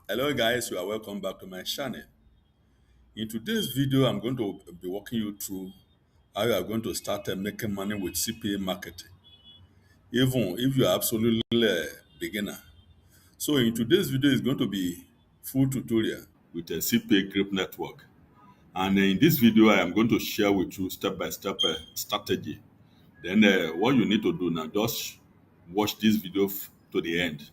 Hello guys, you are welcome back to my channel. In today's video, I'm going to be walking you through how you are going to start making money with CPA marketing, even if you are absolutely a beginner. So in today's video is going to be full tutorial with a CPA grip network. And in this video, I am going to share with you step-by-step strategy. Then what you need to do now, just watch this video to the end.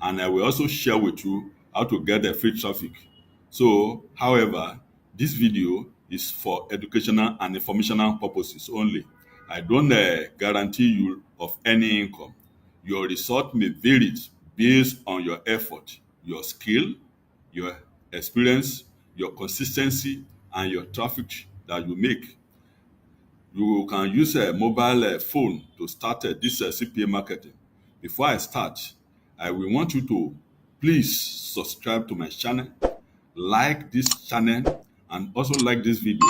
And I will also share with you how to get the free traffic. So, however, this video is for educational and informational purposes only. I don't guarantee you of any income. Your result may vary based on your effort, your skill, your experience, your consistency, and your traffic that you make. You can use a mobile phone to start this CPA marketing. Before I start, I will want you to please subscribe to my channel, like this channel, and also like this video.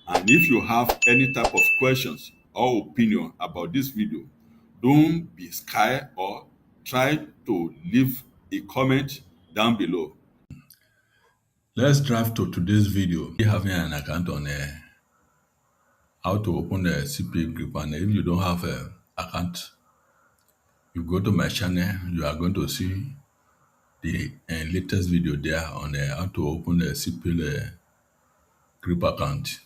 And if you have any type of questions or opinion about this video, don't be shy or try to leave a comment down below. Let's drive to today's video. Having an account on how to open a CPA group, and if you don't have a account, you go to my channel, you are going to see the latest video there on how to open a CPA group account.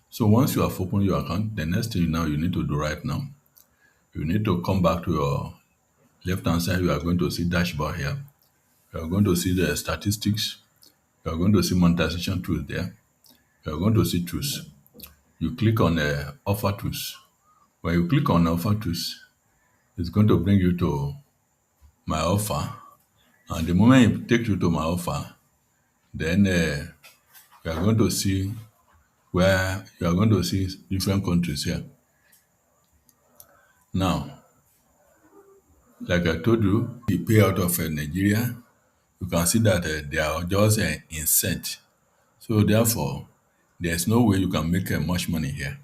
So once you have opened your account, the next thing now you need to do right now, you need to come back to your left hand side. You are going to see dashboard here. You are going to see the statistics. You are going to see monetization tools there. You are going to see tools. You click on offer tools. When you click on offer tools, it's going to bring you to my offer. And the moment it takes you to my offer, then you are going to see where you are going to see different countries here. Now, like I told you, the payout of Nigeria, you can see that they are just in cent. So therefore, there's no way you can make much money here.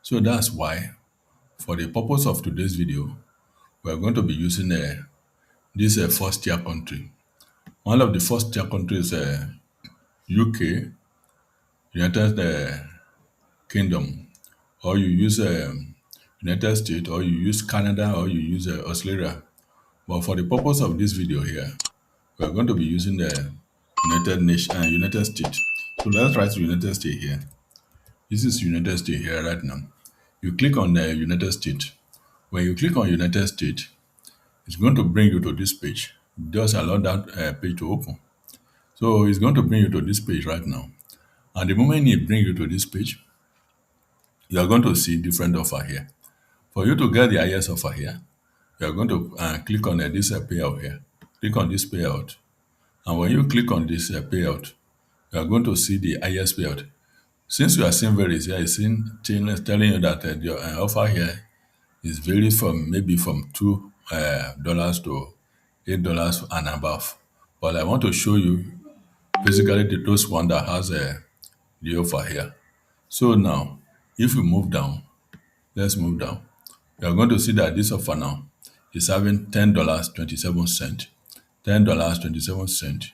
So that's why, for the purpose of today's video, we are going to be using this first tier country. One of the first tier countries is UK, United Kingdom, or you use United States, or you use Canada, or you use Australia. But for the purpose of this video here, we are going to be using the United States. So let's write United States here. This is United States here right now. You click on the United States. When you click on United States, it's going to bring you to this page. Just allow that page to open. So it's going to bring you to this page right now. And the moment it brings you to this page, you are going to see different offer here. For you to get the highest offer here, you are going to click on this payout here. Click on this payout. And when you click on this payout, you are going to see the highest payout. Since you are seeing varies here, it's telling you that your offer here is varies from maybe from $2 to $8 and above. But I want to show you basically those one that has the offer here. So now, if we move down, let's move down. You are going to see that this offer now is having $10.27, $10.27,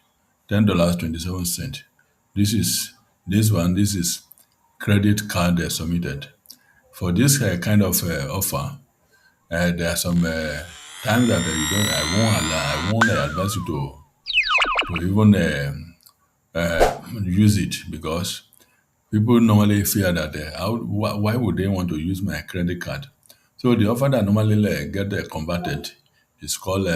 $10.27. This is credit card submitted. For this kind of offer, there are some times that you don't. I won't advise you to even use it, because people normally fear that why would they want to use my credit card? So the offer that normally get converted is called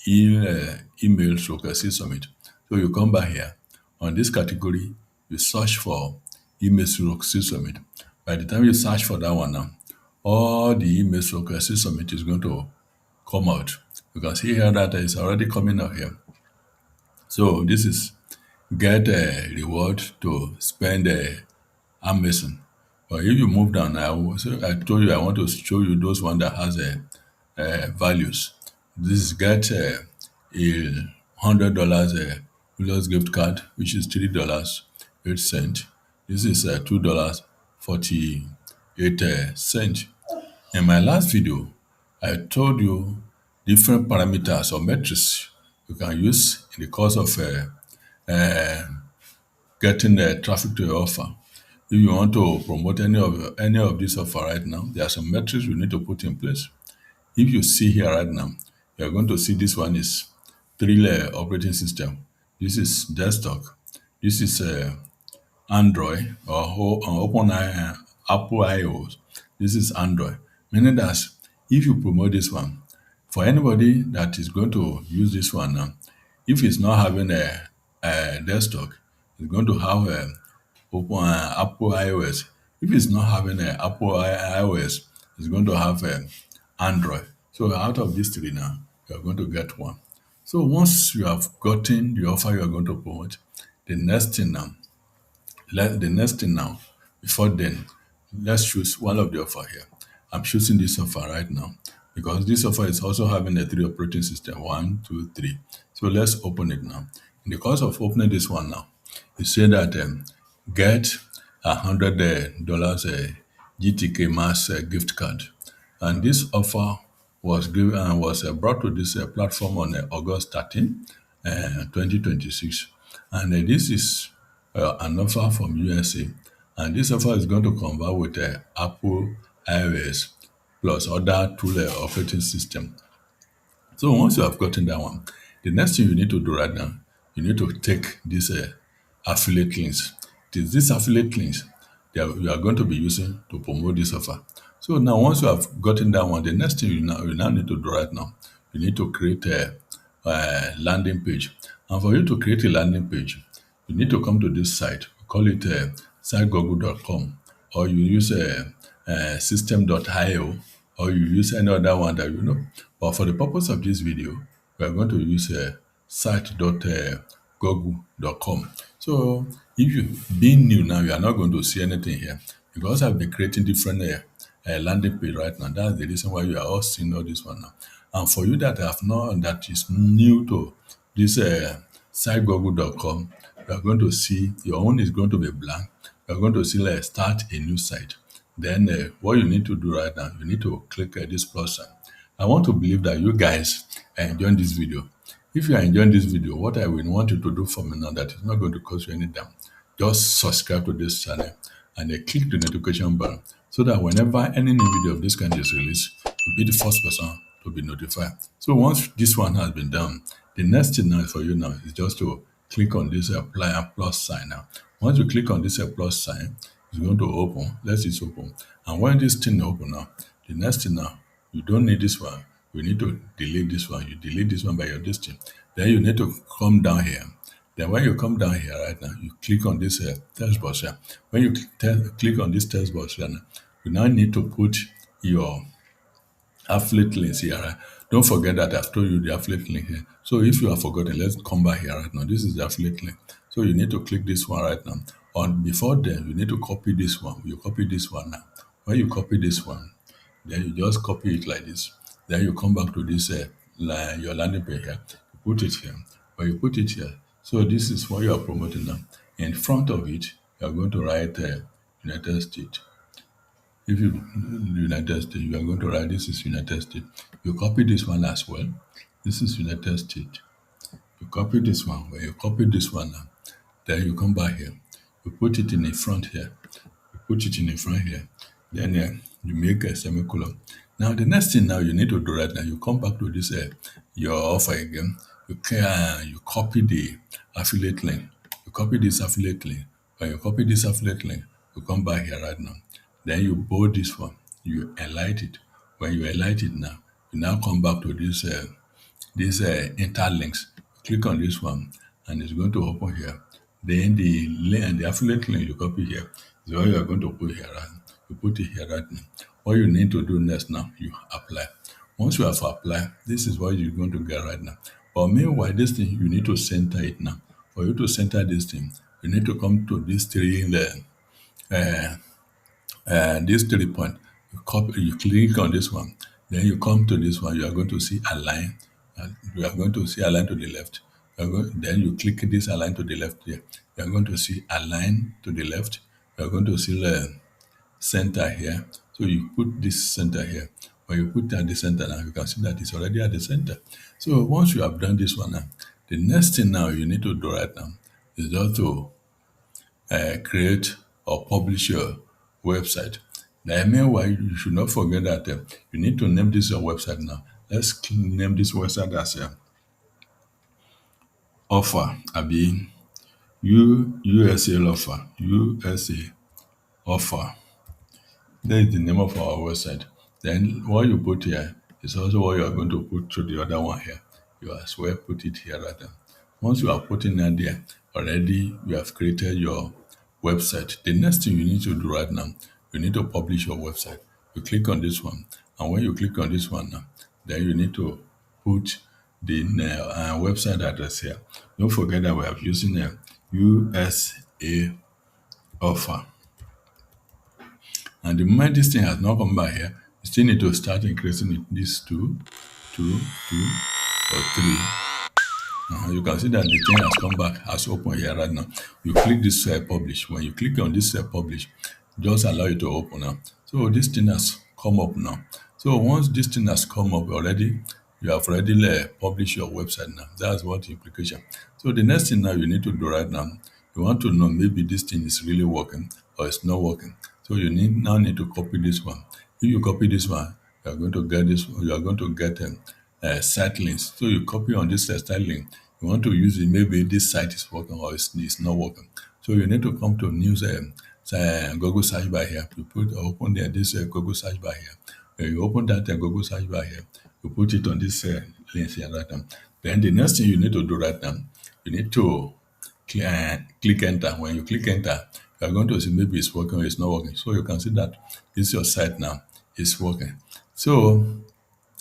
email stroke summit. So you come back here on this category, you search for email stroke summit. By the time you search for that one now, all the email stroke summit is going to come out. You can see here that it's already coming out here. So this is get a reward to spend Amazon. But if you move down, I told you I want to show you those one that has values. This is get a $100 Willows gift card, which is $3.08. This is $2.48. In my last video, I told you different parameters or metrics you can use in the course of getting the traffic to your offer. If you want to promote any of this offer right now, there are some metrics you need to put in place. If you see here right now, you're going to see this one is three-layer operating system. This is desktop. This is Android or Apple iOS. This is Android. Meaning that if you promote this one, for anybody that is going to use this one now, if it's not having a desktop, it's going to have a Apple iOS. If it's not having a Apple iOS, it's going to have a Android. So out of these three now, you're going to get one. So once you have gotten the offer you are going to promote, the next thing now the next thing now, before then, let's choose one of the offer here. I'm choosing this offer right now because this offer is also having a three operating system, one, two, three. So let's open it now. In the course of opening this one now, you say that get $100 GTK mass gift card, and this offer was brought to this platform on August 13, 2026, and this is an offer from USA, and this offer is going to convert with Apple iOS plus other tool operating system. So once you have gotten that one, the next thing you need to do right now, you need to take these affiliate links. It is these affiliate links that you are going to be using to promote this offer. So now once you have gotten that one, the next thing you now need to do right now, you need to create a landing page. And for you to create a landing page, you need to come to this site. Call it sitegoogle.com, or you use system.io, or you use any other one that you know. But for the purpose of this video, we are going to use site.google.com. So if you being new now, you are not going to see anything here because I've been creating different landing page right now. That's the reason why you are all seeing all this one now. And for you that have not, that is new to this sitegoogle.com, you are going to see your own is going to be blank. You are going to see like start a new site. Then what you need to do right now, you need to click this plus sign. I want to believe that you guys are enjoying this video. If you are enjoying this video, what I will want you to do for me now that is not going to cost you any damn, just subscribe to this channel and click the notification bell so that whenever any new video of this kind is released, you'll be the first person to be notified. So once this one has been done, the next thing now for you now is just to click on this apply and plus sign now. Once you click on this plus sign, it's going to open. Let's just open. And when this thing open now, the next thing now, you don't need this one. You need to delete this one. You delete this one by your distance. Then you need to come down here. Then when you come down here right now, you click on this text box here. When you click on this text box here, now, you now need to put your affiliate links here. Right? Don't forget that I've told you the affiliate link here. So if you have forgotten, let's come back here right now. This is the affiliate link. So you need to click this one right now. On before then, you need to copy this one. You copy this one now. When you copy this one, then you just copy it like this. Then you come back to this your landing page here. You put it here. When you put it here, so this is what you are promoting now. In front of it, you are going to write United States. If you United States, you are going to write this is United States. You copy this one as well. This is United States. You copy this one. When you copy this one now, then you come back here. You put it in the front here. You put it in the front here. Then you make a semicolon. Now the next thing now you need to do right now, you come back to this your offer again. You copy the affiliate link. You copy this affiliate link. When you copy this affiliate link, you come back here right now. Then you bold this one. You highlight it. When you highlight it now, you now come back to this interlinks. Click on this one, and it's going to open here. Then the link and the affiliate link you copy here is what you are going to put here. Right? You put it here right now. What you need to do next now, you apply. Once you have applied, this is what you're going to get right now. But meanwhile, this thing, you need to center it now. For you to center this thing, you need to come to this this 3 point. You click on this one. Then you come to this one. You are going to see align. You are going to see align to the left. Then you click this align to the left here. You are going to see align to the left. You are going to see center here. So you put this center here. When you put at the center now, you can see that it's already at the center. So once you have done this one now, the next thing now you need to do right now, is just to create or publish your website. Then meanwhile, you should not forget that you need to name this your website now. Let's name this website as offer, abi USA offer, USA offer. That is the name of our website. Then what you put here is also what you are going to put to the other one here. You as well put it here right now. Once you are putting that there, already you have created your website. The next thing you need to do right now, you need to publish your website. You click on this one, and when you click on this one now, then you need to put the website address here. Don't forget that we are using a USA offer. And the moment this thing has not come back here, you still need to start increasing it. This two, or three. You can see that the thing has come back, has opened here right now. You click this publish. When you click on this publish, just allow it to open now. So this thing has come up now. So once this thing has come up already, you have already published your website now. That's what the implication. So the next thing now you need to do right now, you want to know maybe this thing is really working or it's not working. So you need to copy this one. If you copy this one, you are going to get this. You are going to get site links. So you copy on this site link. You want to use it. Maybe this site is working or it's not working. So you need to come to news Google search bar here. You open there this Google search bar here. When you open that Google search bar here, you put it on this link here right now. Then the next thing you need to do right now, you need to click enter. When you click enter, you are going to see maybe it's working or it's not working. So you can see that this is your site now. It's working. So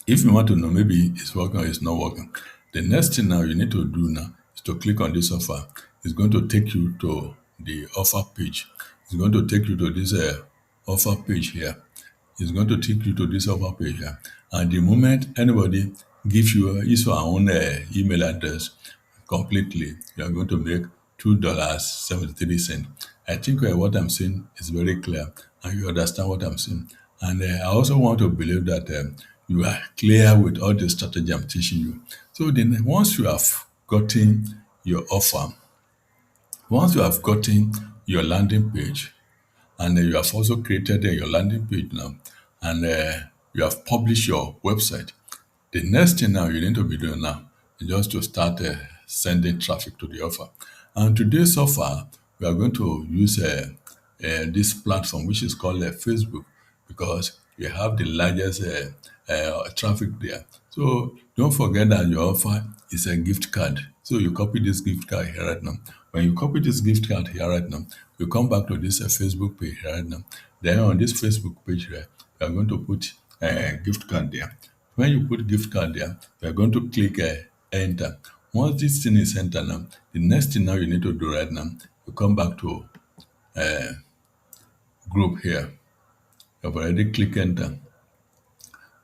if you want to know maybe it's working or it's not working, the next thing now you need to do now is to click on this offer. It's going to take you to the offer page. It's going to take you to this offer page here. It's going to take you to this offer page here. And the moment anybody gives you his or her own email address completely, you are going to make $2.73. I think what I'm saying is very clear and you understand what I'm saying. And I also want to believe that you are clear with all the strategy I'm teaching you. So then once you have gotten your offer, once you have gotten your landing page, and you have also created your landing page now, and you have published your website, the next thing now you need to be doing now is just to start sending traffic to the offer. And today's offer, we are going to use this platform, which is called Facebook, because we have the largest traffic there. So don't forget that your offer is a gift card. So you copy this gift card here right now. When you copy this gift card here right now, you come back to this Facebook page here right now. Then on this Facebook page here, you are going to put a gift card there. When you put gift card there, you are going to click enter. Once this thing is entered now, the next thing now you need to do right now, you come back to group here. You have already clicked enter.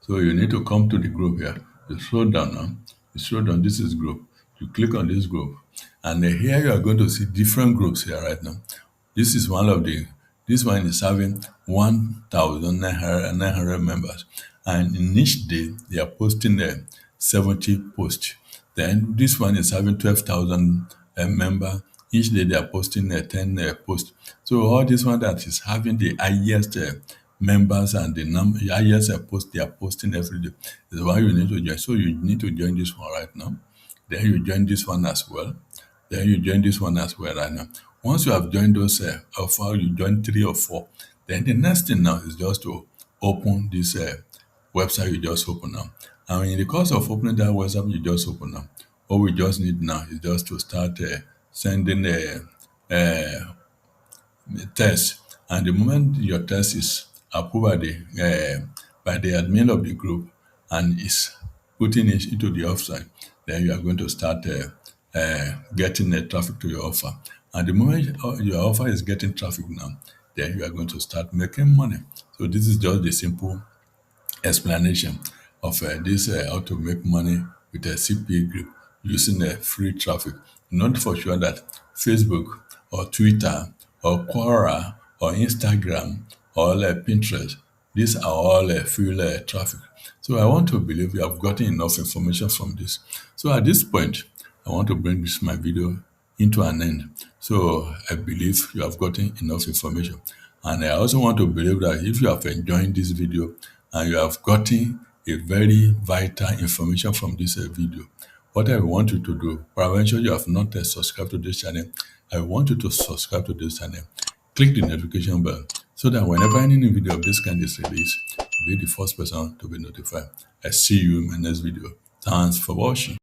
So you need to come to the group here. You scroll down now. You scroll down. This is group. You click on this group. And here you are going to see different groups here right now. This is one of the, this one is having 1,900 members. And in each day, they are posting 70 posts. Then this one is having 12,000 members. Each day they are posting 10 posts. So all this one that is having the highest members and the highest post they are posting every day is why you need to join. So you need to join this one right now. Then you join this one as well. Then you join this one as well right now. Once you have joined those offer, you join 3 or 4. Then the next thing now is just to open this website you just open now. And in the course of opening that website you just open now, what we just need now is just to start sending a test. And the moment your test is approved by the admin of the group and is putting it into the offsite, then you are going to start getting traffic to your offer. And the moment your offer is getting traffic now, then you are going to start making money. So this is just the simple explanation of this how to make money with a CPA group using free traffic. Not for sure that Facebook or Twitter or Quora or Instagram or Pinterest, these are all free traffic. So I want to believe you have gotten enough information from this. So at this point, I want to bring this my video into an end. So I believe you have gotten enough information. And I also want to believe that if you have enjoyed this video and you have gotten a very vital information from this video, what I want you to do, prevention you have not yet subscribed to this channel, I want you to subscribe to this channel. Click the notification bell so that whenever any new video of this kind is released, you'll be the first person to be notified. I see you in my next video. Thanks for watching.